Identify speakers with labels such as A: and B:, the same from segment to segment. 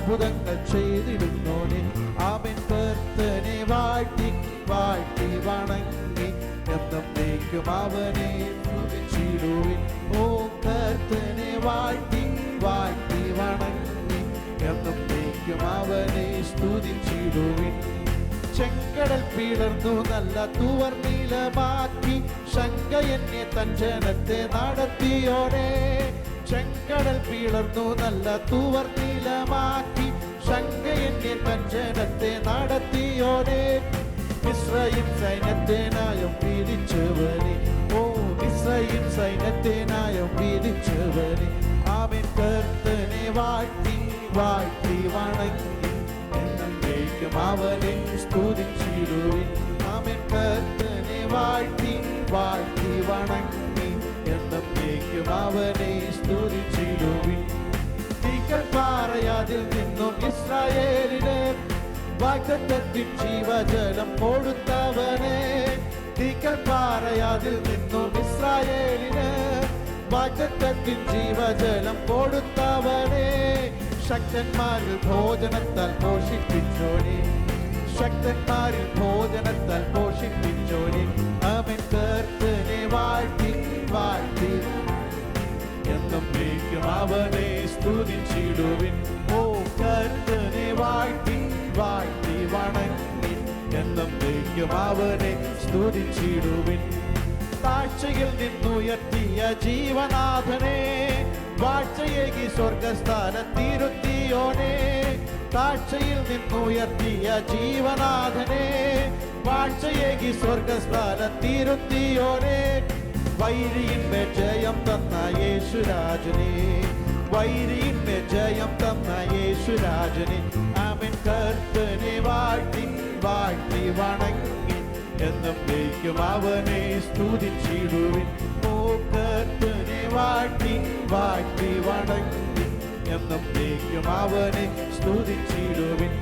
A: മഹാത്ഭുതങ്ങൾ ചെയ്തിടുന്നോനെ. ആമേൻ. കർത്തനെ വാഴ്ത്തി വാഴ്ത്തി വണങ്ങി എന്നേക്കും അവനെ സ്തുതിച്ചിടുവിൻ. ഓ കർത്തനെ വാഴ്ത്തി വാഴ്ത്തി വണങ്ങി എന്നേക്കും അവനെ സ്തുതിച്ചിടുവിൻ. ചെങ്കടൽ പിളർന്നു നല്ല തുവർനീലമാക്കി ശങ്ക എന്നെ തൻ ജനത്തെ നടത്തിയോനെ. ചെങ്കടൽ പിളർന്നു നല്ല തുവർനീലമാക്കി ശങ്ക എന്നെ തൻ ജനത്തെ നടത്തിയോനെ. മിസ്രയീം സൈന്യത്തിനായും വീതിച്ചവനെ. ഓ മിസ്രയീം സൈന്യത്തിനായും വീതിച്ചവനെ. ആമേൻ. കർത്തനെ വാഴ്ത്തി വാഴ്ത്തി വണങ്ങി എന്നേക്കും അവനെ സ്തുതിച്ചിടുവിൻ. ആമേൻ. കർത്തനെ വാഴ്ത്തി വാഴ്ത്തി വണങ്ങി എന്നേക്കും അവനെ സ്തുതിച്ചിടുവിൻ. തീക്കൽപ്പാറയതിൽ നിന്നും ഇസ്രായേലിന് വാഗ്ദത്തത്തിൻ ജീവജലം കൊടുത്തവനെ. തീക്കൽപ്പാറയതിൽ നിന്നും ഇസ്രായേലിന് വാഗ്ദത്തത്തിൻ ജീവജലം കൊടുത്തവനെ. ശക്തന്മാരിൽ ഭോജനത്താൽ പോഷിപ്പിച്ചോനെ. ശക്തന്മാരിൽ ഭോജനത്താൽ പോഷിപ്പിച്ചോനെ. ആമേൻ. കർത്തനെ വാഴ്ത്തി വാഴ്ത്തി എന്നേക്കും അവനെ സ്തുതിച്ചിടുവിൻ. ഓ കർത്തനെ വാഴ്ത്തി വാഴ്ത്തി വണങ്ങി എന്നേക്കും അവനെ സ്തുതിച്ചിടുവിൻ. താഴ്ചയിൽ നിന്നുയർത്തിയ ജീവനാഥനെ വാഴ്ചയേകി സ്വർഗസ്ഥാനത്തിരുത്തിയോനെ. താഴ്ചയിൽ നിന്നുയർത്തിയ ജീവനാഥനെ വാഴ്ചയേകി സ്വർഗസ്ഥാനത്തിരുത്തിയോനെ. വൈരിയിന്മേൽ ജയം തന്ന യേശുരാജനെ. വൈരിയിന്മേൽ ജയം തന്ന യേശുരാജനെ. ആമേൻ. കർത്തനെ വാഴ്ത്തി വാഴ്ത്തി വണങ്ങി എന്നേക്കും അവനെ സ്തുതിച്ചിടുവിൻ. ഓ കർത്തനെ വാഴ്ത്തി വാഴ്ത്തി വണങ്ങി എന്നേക്കും അവനെ സ്തുതിച്ചിടുവിൻ.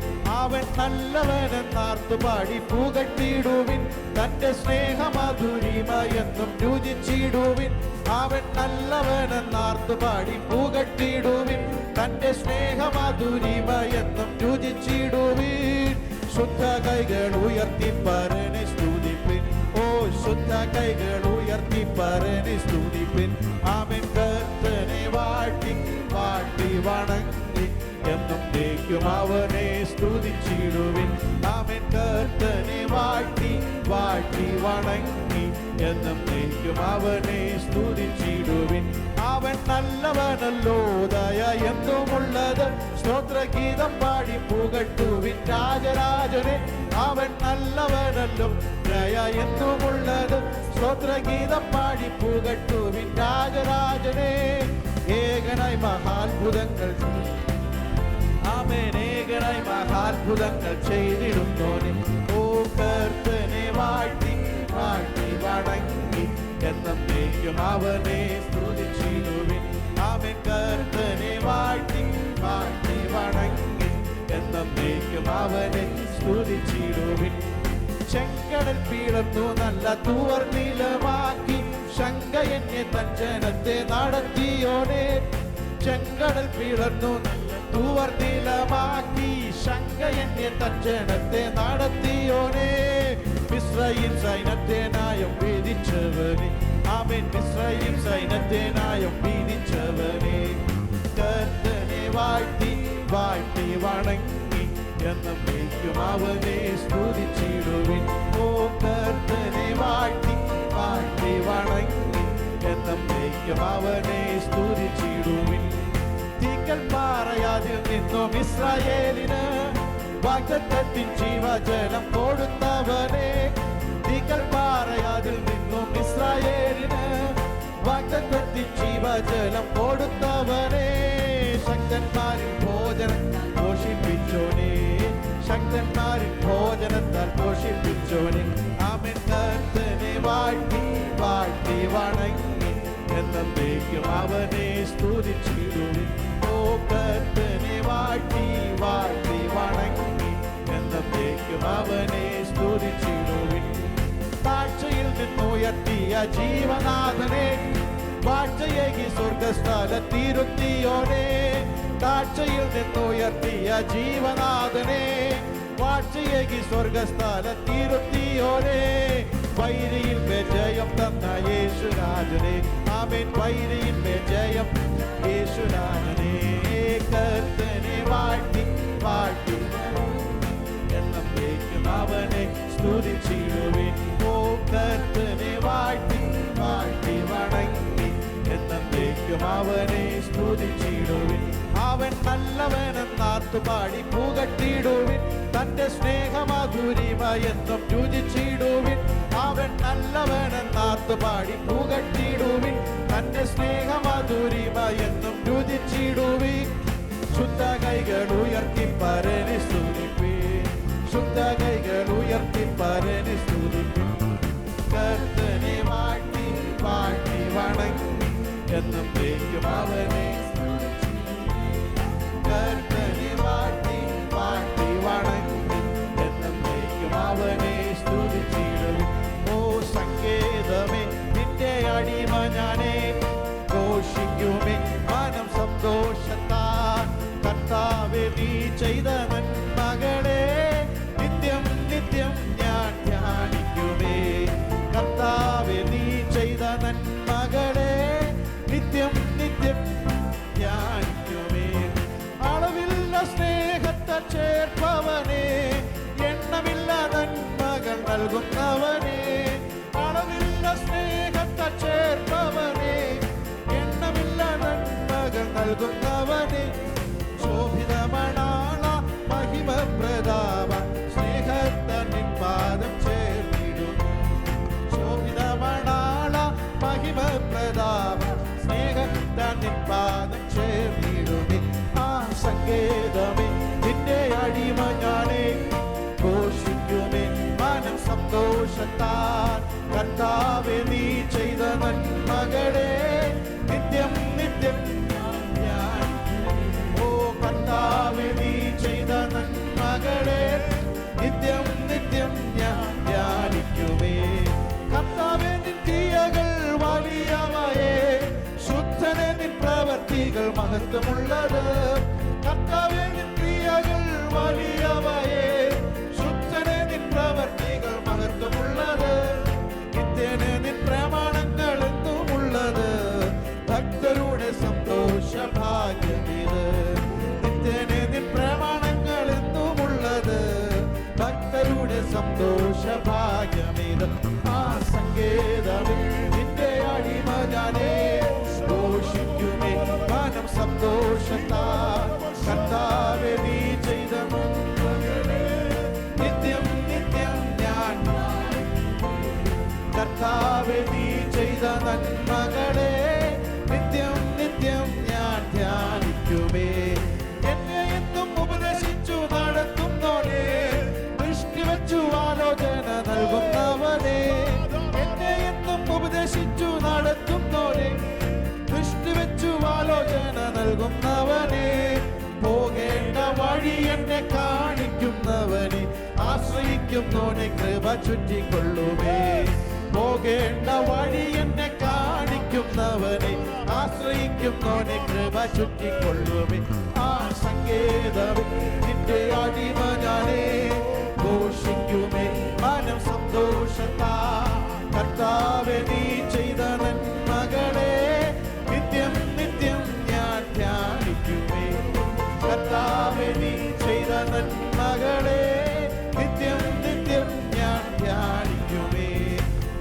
A: അവൻ നല്ലവനെന്നാർത്തു പാടി പുകഴ്ത്തിടുവിൻ. തന്റെ സ്നേഹമധുരിമ എന്നും രുചിച്ചിടുവിൻ. അവൻ നല്ലവനെന്നാർത്തു പാടി പുകഴ്ത്തിടുവിൻ. തന്റെ സ്നേഹമധുരിമ എന്നും രുചിച്ചിടുവിൻ. ശുദ്ധ കൈകൾ ഉയർത്തി പരനെ സ്തുതിപ്പിൻ. ഓ ശുദ്ധ കൈകൾ ഉയർത്തി പരനെ സ്തുതിപ്പിൻ. ആമേൻ. കർത്തനെ വാഴ്ത്തി വാഴ്ത്തി വണങ്ങി എന്നേക്കും അവനെ സ്തുതിച്ചിടുവിൻ. ആമേൻ. കർത്തനെ വാഴ്ത്തി വാഴ്ത്തി വണങ്ങി എന്നേക്കും അവനെ സ്തുതിച്ചിടുവിൻ. അവൻ നല്ലവനല്ലോ ദയ എന്നുമുള്ളത് സ്തോത്രഗീതം പാടി പുകഴ്ത്തുവിൻ രാജരാജനെ. അവൻ നല്ലവനല്ലോ ദയ എന്നുമുള്ളത് സ്തോത്രഗീതം പാടി പുകഴ്ത്തുവിൻ രാജരാജനെ. ഏകനായി മഹാത്ഭുതങ്ങൾ ആമേൻ. ഏകനായി മഹാത്ഭുതങ്ങൾ ചെയ്തിടുന്നോനെ. ഓ കർത്തനെ വാഴ്ത്തി വാഴ്ത്തി വണങ്ങി എന്നേക്കും അവനെ സ്തുതിച്ചിടുവിൻ. ആമേൻ. കർത്തനെ വാഴ്ത്തി വാഴ്ത്തി വണങ്ങി എന്നേക്കും അവനെ സ്തുതിച്ചിടുവിൻ. ചെങ്കടൽ പിളർന്നു നല്ല തുവർനീലമാക്കി ശങ്ക എന്നെ തൻ ജനത്തെ നടത്തിയോനെ. ചെങ്കടൽ പിളർന്നു നല്ല തുവർനീലമാക്കി ശങ്ക എന്നെ തൻ ജനത്തെ നടത്തിയോനെ. മിസ്രയീം സൈന്യത്തിനായും വീതിച്ചവനെ. ആമേൻ. മിസ്രയീം സൈന്യത്തിനായും വീതിച്ചവനെ. കർത്തനെ വാഴ്ത്തി വാഴ്ത്തി വണങ്ങി എന്നേക്കും അവനെ സ്തുതിച്ചിടുവിൻ. ഓ കർത്തനെ വാഴ്ത്തി വാഴ്ത്തി വണങ്ങി എന്നേക്കും അവനെ സ്തുതിച്ചിടുവിൻ. തീക്കൽപ്പാറയതിൽ നിന്നും ഇസ്രായേലിന് വാഗ്ദത്തത്തിൻ ജീവജലം കൊടുത്തവനെ. തീക്കൽപ്പാറയതിൽ നിന്നും ഇസ്രായേലിന് വാഗ്ദത്തത്തിൻ ജീവജലം കൊടുത്തവനെ. ശക്തന്മാരിൽ ഭോജനം പോഷിപ്പിച്ചോനെ. ശക്തന്മാരിൽ ഭോജനത്താൽ പോഷിപ്പിച്ചോനെ. ആമേൻ. കർത്തനെ വാഴ്ത്തി വാഴ്ത്തി വണങ്ങി എന്നേക്കും അവനെ സ്തുതിച്ചിടുവിൻ. ഓ കർത്തനെ വാഴ്ത്തി വാഴ്ത്തി വണങ്ങി എന്നേക്കും അവനെ സ്തുതിച്ചിടുവിൻ. താഴ്ചയിൽ നിന്നുയർത്തിയ ജീവനാഥനെ വാഴ്ചയേകി സ്വർഗസ്ഥലത്തിരുത്തിയോനെ. താഴ്ചയിൽ നിന്നുയർത്തിയ ജീവനാഥനെ വാഴ്ചയേകി സ്വർഗസ്ഥലത്തിരുത്തിയോരേ വൈരിയിൽ ജയം തന്ന യേശുരാജനെ ആമേൻ വൈരിയിൽ ജയം യേശുരാജനെ കർത്തനെ വാഴ്ത്തി വാഴ്ത്തി എന്നേക്കും അവനെ സ്തുതിച്ചിടുവിൻ ഓ കർത്തനെ വാഴ്ത്തി വാഴ്ത്തി വണങ്ങി എന്നേക്കും അവനെ സ്തുതിച്ചിടുവിൻ അവൻ നല്ലവനെന്നാർത്തു പാടി പുകട്ടിടുവിൻ തന്റെ സ്നേഹമാധുരിമ എന്നും രുചിച്ചിടുവിൻ അവൻ നല്ലവനെന്നാർത്തു പാടി പുകട്ടിടുവിൻ തന്റെ സ്നേഹമാധുരിമ എന്നും രുചിച്ചിടുവിൻ ശുദ്ധ കൈകൾ ഉയർത്തി പരനെ സ്തുതിപ്പിൻ ശുദ്ധ കൈകൾ ഉയർത്തി പരനെ സ്തുതിപ്പിൻ കർത്തനെ വാഴ്ത്തി വാഴ്ത്തി വണങ്ങി എന്നേക്കും അവനെ കർത്തനെ വാഴ്ത്തി വാഴ്ത്തി വണങ്ങി എന്നേക്കും അവനെ സ്തുതിച്ചിടുവിൻ ഓ സങ്കേതമേ നിന്റെ അടിമ ഞാനേ ഘോഷിക്കുമേ മനം സന്തോഷത്താൽ കർത്താവേ നീ ചെയ്ത നന്മകളെ നിത്യം നിത്യം ഞാൻ ധ്യാനിക്കുമേ കർത്താവേ നീ ചെയ്ത നന്മകളെ നിത്യം നിത്യം ധ്യാനിക്കുമേ അളവില്ല സ്നേഹത്തെ ചേർപ്പവനെ എണ്ണമില്ല നന്മകൾ നൽകുന്നവനെ അളവില്ല സ്നേഹത്തെ ചേർപ്പവനെ എണ്ണമില്ല നന്മകൾ നൽകുന്നവനെ ശോഭിതമണാള മഹിമ പ്രതാപ സ്നേഹത്തിൻ പാദം ചേർന്നിടുന്നു ശോഭിതമണാള മഹിമ പ്രതാപ സ്നേഹത്തിൻ പാദം ചേർന്നിടുന്നു ആ സങ്കേതമേ നിന്റെ അടിമ ഞാനേ ഘോഷിക്കുമേ മനം സന്തോഷത്താൽ കർത്താവേ നീ ചെയ്ത നന്മകളെ നിത്യം നിത്യം ഞാൻ ഓ കർത്താവേ നീ ചെയ്ത നന്മകളെ നിത്യം നിത്യം ഞാൻ ധ്യാനിക്കുമേ കർത്താവേ നിൻ ക്രിയകൾ വലിയവയെ ശുദ്ധനെ നിൻ പ്രവർത്തികൾ മഹത്വമുള്ളത് കർത്താവേ നിൻ ക്രിയകൾ വലിയവയെ ശുദ്ധനെ നിൻ പ്രവർത്തികൾ മഹത്വമുള്ളത് നിത്യനെ നിൻ പ്രമാണങ്ങൾ എന്നുമുള്ളത് ഭക്തരുടെ സന്തോഷ ഭാഗ്യമിത് നിത്യനെ നിൻ പ്രമാണങ്ങൾ എന്നുമുള്ളത് ഭക്തരുടെ സന്തോഷ ഭാഗ്യമിത് ആ സങ്കേതമേ നിന്റെ അടിമ ഞാനേ ഘോഷിക്കുമേ മനം സന്തോഷത്താൽ കർത്താവേ നീ ചെയ്ത നന്മകളെ നിത്യം നിത്യം ഞാൻ കർത്താവേ നീ ചെയ്ത നന്മകളെ നിത്യം നിത്യം ഞാൻ ധ്യാനിക്കുമേ എന്നെ എന്നും ഉപദേശിച്ചു നടത്തുന്നോനെ ദൃഷ്ടി വെച്ചു ആലോചന നൽകുന്നവനെ എന്നെ എന്നും ഉപദേശിച്ചു നടത്തുന്നോനെ ദൃഷ്ടി വെച്ചു ആലോചന നൽകുന്നവനെ പോകേണ്ട വഴി എന്നെ കാണിക്കുന്നവനെ ആശ്രയിക്കുന്നോനെ കൃപ ചുറ്റിക്കൊള്ളുമേ പോകേണ്ട വഴി എന്നെ കാണിക്കുന്നവനെ ആശ്രയിക്കുന്നോനെ കൃപ ചുറ്റിക്കൊള്ളുമേ ആ സങ്കേതമേ നിന്റെ അടിമ ഞാനേ ഘോഷിക്കുമേ മനം സന്തോഷത്താ കർത്താവേ നീ ചെയ്ത നന്മകളെ നിത്യം നിത്യം ഞാൻ ധ്യാനിക്കുമേ കർത്താവേ നീ ചെയ്ത നന്മകളെ നിത്യം നിത്യം ഞാൻ ധ്യാനിക്കുമേ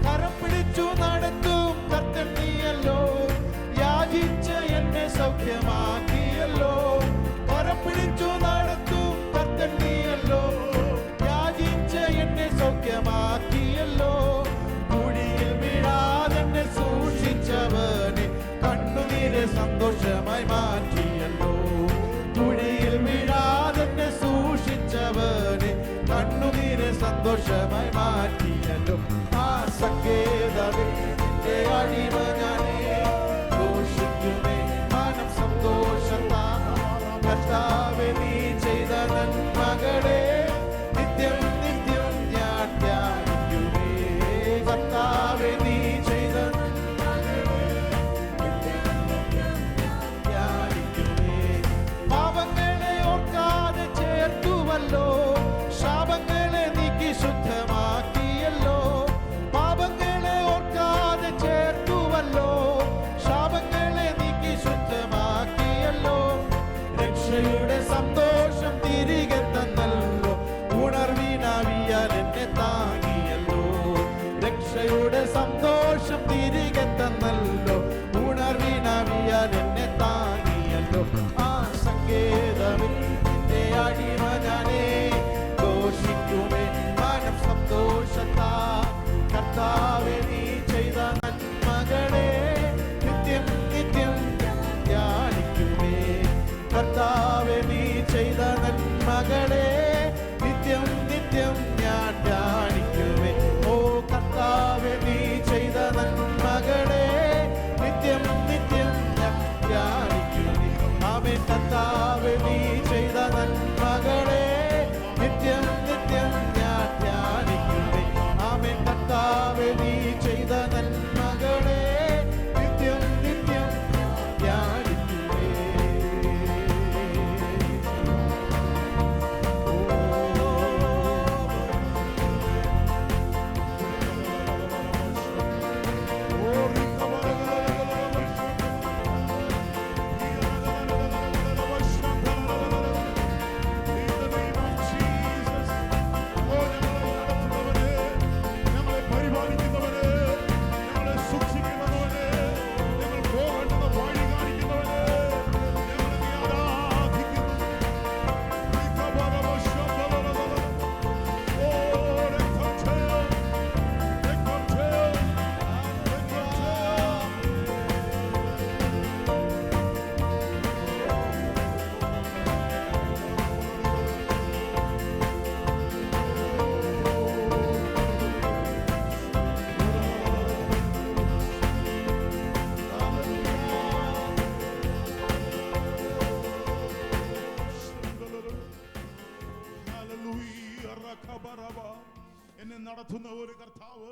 A: കരം പിടിച്ചു നടത്തും കർത്തൻ നീയല്ലോ യാചിച്ച് എന്നെ സൗഖ്യമാക്കിയല്ലോ കരം പിടിച്ചു നടത്തും കർത്തൻ നീയല്ലോ യാചിച്ച് എന്നെ സൗഖ്യമാക്കിയല്ലോ കുഴിയിൽ വീഴാതെ പാപങ്ങളെ നീക്കി ശുദ്ധമാക്കിയല്ലോ, പാപങ്ങളെ ഓർക്കാതെ ചേർത്തുവല്ലോ, ശാപങ്ങളെ നീക്കി ശുദ്ധമാക്കിയല്ലോ, രക്ഷയുടെ സന്തോഷം തിരികെ തന്നല്ലോ, ഉണർവിനാവിയാൽ എന്നെ താങ്ങിയല്ലോ, രക്ഷയുടെ സന്തോഷം തിരികെ തന്നല്ലോ, ഉണർവിനാവിയാൽ എന്നെ താങ്ങിയല്ലോ. ആ സങ്കേതമിൽ നിന്റെ അടിമ ഞാനേ, ഘോഷിക്കുമേ മനം സന്തോഷത്താ, കർത്താവേ നീ ചെയ്ത നന്മകളെ നിത്യം നിത്യം ധ്യാനിക്കുമേ, കർത്താവേ നീ ചെയ്ത നന്മകളെ നിത്യം നിത്യം ഞാൻ ധ്യാനിക്കുമേ. ഓ കർത്താവേ നീ ചെയ്ത നന്മകളെ നിത്യം നിത്യം ഞാൻ ധ്യാനിക്കുമേ. ആമേൻ. കർത്താവേ നീ ചെയ്ത നന്മകളെ നിത്യം നിത്യം ഞാൻ ധ്യാനിക്കുമേ. ആമേൻ. കർത്താവേ നീ ചെയ്ത നന്മകളെ നിത്യം നിത്യം ധ്യാനിക്കുമേ.
B: എന്നെ നടത്തുന്ന ഒരു കർത്താവ്,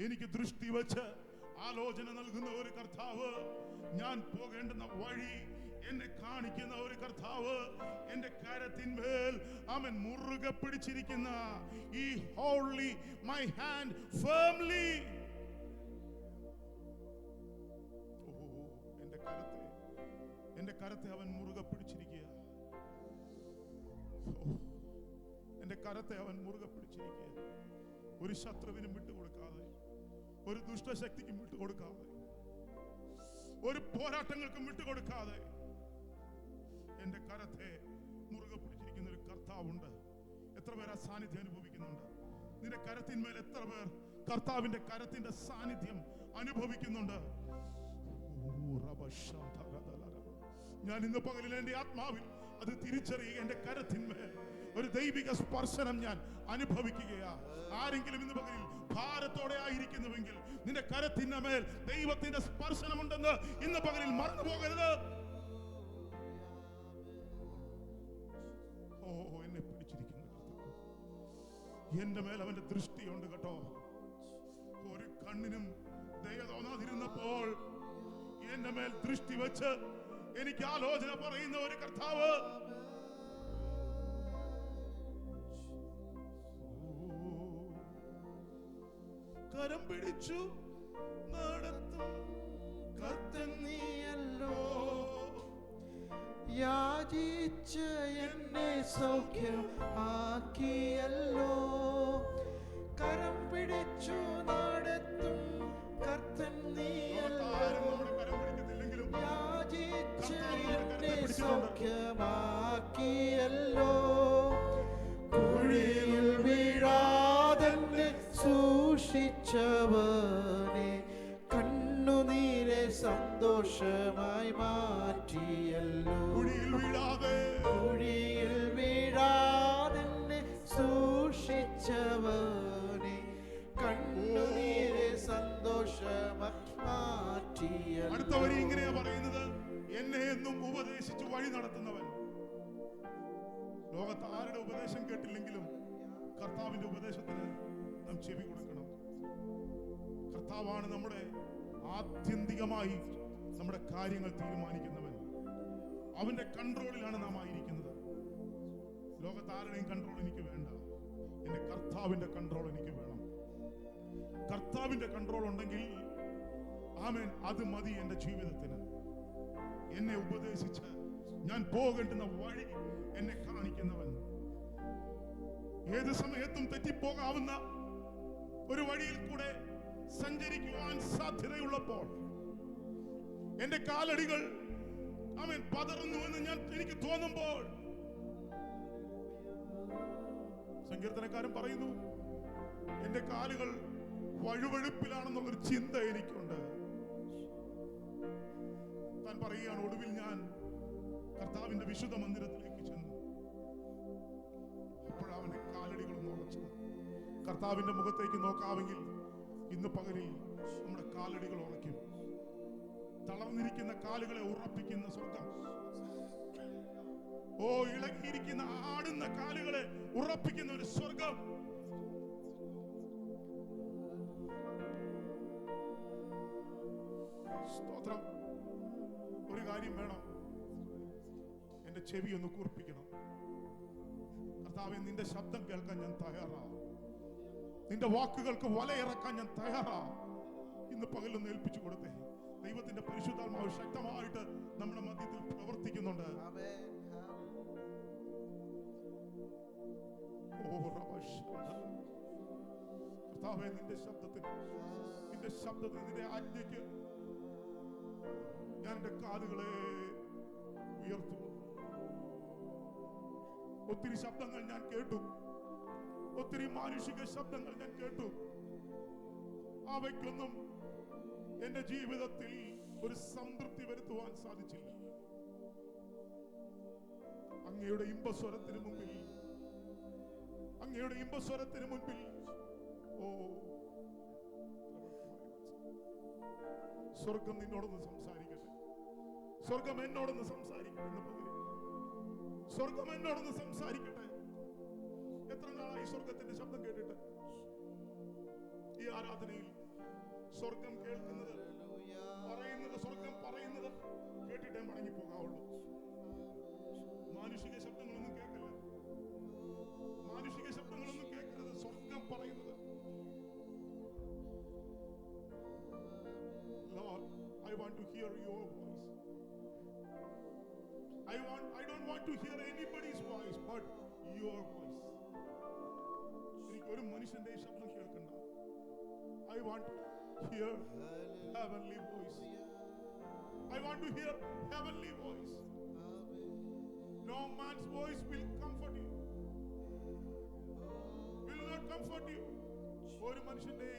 B: എനിക്ക് ദൃഷ്ടി വെച്ച് ആലോചന നൽകുന്ന ഒരു കർത്താവ്, ഞാൻ പോകേണ്ടുന്ന വഴി എന്നെ കാണിക്കുന്ന ഒരു കർത്താവ്, എന്റെ കരത്തിന്മേൽ അവൻ മുറുകെ പിടിച്ചിരിക്കുന്ന ഈ ഹോൾഡി മൈ ഹാൻഡ് ഫേംലി. എന്റെ കരത്തെ അവൻ മുറുകെ പിടിച്ചിരിക്കുക. എന്റെ കരത്തെ അവൻ മുറുകെ പിടിച്ചിരിക്കുക. ഒരു ശത്രുവിനും വിട്ടുകൊടുക്കാതെ, ഒരു ദുഷ്ടശക്തിക്കും വിട്ടുകൊടുക്കാതെ, ഒരു പോരാട്ടങ്ങൾക്കും വിട്ടുകൊടുക്കാതെ എന്റെ കരത്തെ മുറുകെ പിടിച്ചിരിക്കുന്ന ഒരു കർത്താവുണ്ട്. എത്ര പേർ ആ സാന്നിധ്യം അനുഭവിക്കുന്നുണ്ട്? നിന്റെ കരത്തിന്മേൽ എത്ര പേർ കർത്താവിന്റെ കരത്തിന്റെ സാന്നിധ്യം അനുഭവിക്കുന്നുണ്ട്? ഞാൻ ഇന്ന് പകലിൽ എന്റെ ആത്മാവിൽ അത് തിരിച്ചറിയുക. എന്റെ കരത്തിന്മേൽ ഒരു ദൈവിക സ്പർശനം ഞാൻ അനുഭവിക്കുകയാ. ആരെങ്കിലും ഇന്ന് പകലിൽ ഭാരത്തോടെ ആയിരിക്കുന്നുവെങ്കിൽ നിന്റെ കരത്തിന്റെ മേൽ ദൈവത്തിന്റെ സ്പർശനമുണ്ടെന്ന് ഇന്ന് പകലിൽ മറന്നു പോകരുത്. ഓ, എന്നെ പിടിച്ചിരിക്കുന്നു കർത്താവ്. എന്റെ മേൽ അവന്റെ ദൃഷ്ടിയുണ്ട് കേട്ടോ. ഒരു കണ്ണിനും ദയ തോന്നാതിരുന്നപ്പോൾ എന്റെ മേൽ ദൃഷ്ടി വെച്ച് എനിക്ക് ആലോചന പറയുന്ന ഒരു കർത്താവ്. കരം പിടിച്ചു നടത്തും കർത്തൻ നീയല്ലോ,
A: യാചിച്ച് എന്നെ സൗഖ്യം ആക്കിയല്ലോ, കരം പിടിച്ചു നടത്തും കർത്തൻ നീയല്ലോ, യാചിച്ച് എന്നെ സൗഖ്യമാക്കിയല്ലോ, കുഴിയിൽ വീഴാതെന്നെ സൂക്ഷിച്ചവനെ കണ്ണുനീരെ സന്തോഷമായി മാറ്റിയല്ലോ, കുഴിയിൽ വീഴാതെന്നെ സൂക്ഷിച്ചവനെ കണ്ണുനീരെ സന്തോഷമായി മാറ്റിയല്ലോ.
B: അടുത്ത വരി ഇങ്ങനെയാ പറയുന്നത്, എന്നെ എന്നും ഉപദേശിച്ച് വഴി നടത്തുന്നവൻ. ലോകത്ത് ആരുടെ ഉപദേശം കേട്ടില്ലെങ്കിലും കർത്താവിന്റെ ഉപദേശത്തിന് നാം ചെവി കൊടുക്കണം. കർത്താവാണ് നമ്മുടെ ആത്യന്തികമായി നമ്മുടെ കാര്യങ്ങൾ തീരുമാനിക്കുന്നവൻ. അവന്റെ കൺട്രോളിലാണ് നാം ആയിരിക്കുന്നത്. ലോകത്ത് ആരുടെയും കൺട്രോൾ എനിക്ക് വേണ്ട. എന്റെ കർത്താവിന്റെ കൺട്രോൾ എനിക്ക് വേണം. കർത്താവിന്റെ കൺട്രോൾ ഉണ്ടെങ്കിൽ ആമേൻ, അത് മതി എന്റെ ജീവിതത്തിന്. എന്നെ ഉപദേശിച്ച് ഞാൻ പോകേണ്ടുന്ന വഴി എന്നെ കാണിക്കുന്നവൻ, ഏത് സമയത്തും തെറ്റിപ്പോകാവുന്ന ഒരു വഴിയിൽ കൂടെ സഞ്ചരിക്കുവാൻ സാധ്യതയുള്ളപ്പോൾ എന്റെ കാലടികൾ അവൻ പതറുന്നുവെന്ന് എനിക്ക് തോന്നുമ്പോൾ, സങ്കീർത്തനക്കാരൻ പറയുന്നു, എന്റെ കാലുകൾ വഴുവഴുപ്പിലാണെന്നുള്ളൊരു ചിന്ത എനിക്കുണ്ട്. താൻ പറയുകയാണ്, ഒടുവിൽ ഞാൻ കർത്താവിന്റെ വിശുദ്ധ മന്ദിരത്തിലേക്ക് ചെന്നു. അപ്പോഴവന്റെ കാലടികളൊന്നും ഉറച്ചു. കർത്താവിന്റെ മുഖത്തേക്ക് നോക്കാമെങ്കിൽ ഇന്ന് പകലിൽ നമ്മുടെ കാലടികൾ ഉറയ്ക്കും. തളർന്നിരിക്കുന്ന കാലുകളെ ഉറപ്പിക്കുന്ന സ്വർഗം. ഓ, ഇളകിയിരിക്കുന്ന ആടുന്ന കാലുകളെ ഉറപ്പിക്കുന്ന ഒരു സ്വർഗം. സ്തോത്രം. ഒരു കാര്യം വേണം, എന്റെ ചെവി ഒന്ന് കൂർപ്പിക്കണം. കർത്താവേ, നിന്റെ ശബ്ദം കേൾക്കാൻ ഞാൻ തയ്യാറാ. നിന്റെ വാക്കുകൾക്ക് വലയിറക്കാൻ ഞാൻ തയ്യാറാ. ഇന്ന് പകലൊന്ന് ഏൽപ്പിച്ചു കൊടുത്തേ. ദൈവത്തിന്റെ പരിശുദ്ധാത്മാവ് ശക്തമായിട്ട് നമ്മുടെ മധ്യത്തിൽ പ്രവർത്തിക്കുന്നുണ്ട്. കർത്താവേ, നിന്റെ ശബ്ദത്തിന്, നിന്റെ ആജ്ഞയ്ക്ക് ഞാൻ എന്റെ കാതുകളെ ഉയർത്തും. ഒത്തിരി ശബ്ദങ്ങൾ ഞാൻ കേട്ടു, ഒത്തിരി മാനുഷിക ശബ്ദങ്ങൾ ഞാൻ കേട്ടു. അവയ്ക്കൊന്നും എന്റെ ജീവിതത്തിൽ ഒരു സംതൃപ്തി വരുത്തുവാൻ സാധിച്ചില്ല. അങ്ങയുടെ ഇമ്പസ്വരത്തിന് മുമ്പിൽ, അങ്ങയുടെ ഇമ്പസ്വരത്തിന് മുൻപിൽ, ഓ, സ്വർഗം നിന്നോടൊന്ന് സംസാരിക്കട്ടെ. സ്വർഗം എന്നോടൊന്ന് സംസാരിക്കട്ടെ. സ്വർഗം എന്നോടൊന്ന് സംസാരിക്കട്ടെ. എത്ര നാളായി സ്വർഗത്തിന്റെ ശബ്ദം കേട്ടിട്ട്? ഈ ആരാധനയിൽ സ്വർഗം കേൾക്കുന്നത്, പറയുന്നത്, സ്വർഗം പറയുന്നത് കേട്ടിട്ടേ മടങ്ങി പോകാവുള്ളൂ. മാനുഷിക ശബ്ദങ്ങളൊന്നും കേൾക്കില്ല. മാനുഷിക ശബ്ദങ്ങളൊന്നും കേൾക്കരുത്. സ്വർഗം പറയുന്നത്. Lord, I want to hear your voice. I don't want to hear anybody's voice but your voice. എനിക്ക് ഒരു മനുഷ്യന്റെ ശബ്ദം കേൾക്കണ്ട. I want to hear heavenly voice. I want to hear heavenly voice. No man's voice will comfort you. Will not comfort you. ഒരു മനുഷ്യന്റെ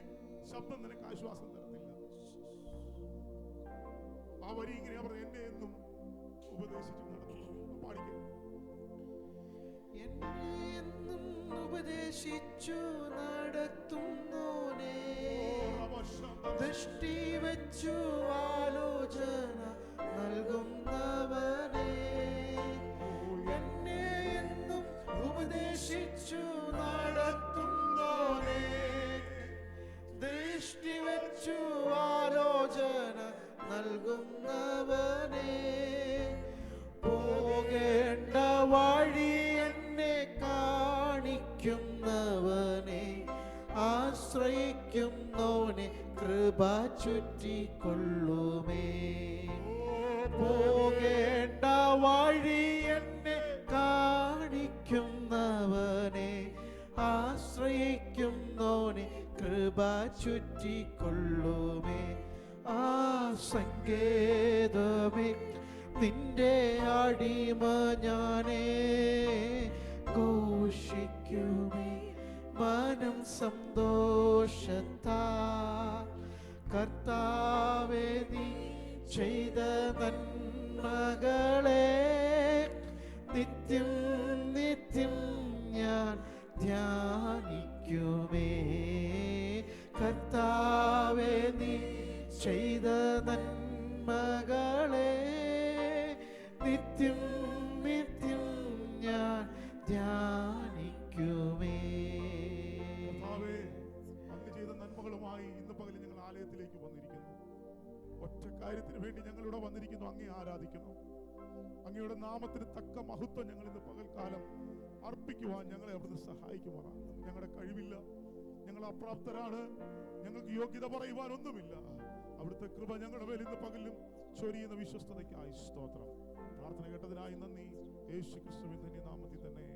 B: ശബ്ദം നിനക്ക് ആശ്വാസം തരത്തില്ല. ആ വരി ഇങ്ങനെ അവർ എന്നെ എന്നും ഉപദേശിച്ചു നടത്തുന്നു. പാടിക്കും.
A: എന്നെ എന്നും ഉപദേശിച്ചു നടത്തുന്നോനേ, ദൃഷ്ടി വെച്ചു ആലോചന നൽകുന്നവനേ, എന്നെ എന്നും ഉപദേശിച്ചു നടത്തുന്നോനേ, ദൃഷ്ടി വെച്ചു ആലോചന നൽകുന്നവനേ, പോകേണ്ട വഴി എന്നെ കാണിക്കുന്നവനെ, ആശ്രയിക്കുന്നവനെ കൃപ ചുറ്റിക്കൊള്ളുമേ. പോകേണ്ട വഴി എന്നെ കാണിക്കുന്നവനെ, ആശ്രയിക്കുന്നവനെ കൃപ ചുറ്റിക്കൊള്ളുമേ. ആ സങ്കേതമേ, നിന്റെ അടിമ ഞാനേ, ഘോഷിക്കുമേ മനം സന്തോഷത്താ. കർത്താവേ, നീ ചെയ്ത നന്മകളെ നിത്യം നിത്യം ഞാൻ ധ്യാനിക്കുമേ. കർത്താവേ, നീ ചെയ്ത നന്മകളെ നിത്യം നിത്യം ഞാൻ ധ്യാനിക്കുമേ.
B: കർത്താവേ, അങ്ങ് ചെയ്ത നന്മകളുമായി ഇന്ന് പകൽ ഞങ്ങൾ ആലയത്തിലേക്ക് വന്നിരിക്കുന്നു. ഒറ്റ കാര്യത്തിന് വേണ്ടി ഞങ്ങളിവിടെ വന്നിരിക്കുന്നു, അങ്ങേ ആരാധിക്കണം, അങ്ങയുടെ നാമത്തിന് തക്ക മഹത്വം ഞങ്ങൾ ഇന്ന് പകൽക്കാലം അർപ്പിക്കുവാൻ ഞങ്ങളെ അവിടുന്ന് സഹായിക്കുവാനാണ്. ഞങ്ങളുടെ കഴിവില്ല, ഞങ്ങൾ അപ്രാപ്തരാണ്, ഞങ്ങൾക്ക് യോഗ്യത പറയുവാൻ ഒന്നുമില്ല. അവിടുത്തെ കൃപ ഞങ്ങളുടെ മേൽ ഇന്ന് പകലും ചൊരിയുന്ന വിശ്വസ്തതയ്ക്കായി സ്തോത്രം. പ്രാർത്ഥന കേട്ടതിനായി നന്ദി. യേശു ക്രിസ്തുവിന്റെ നാമത്തിൽ തന്നെ.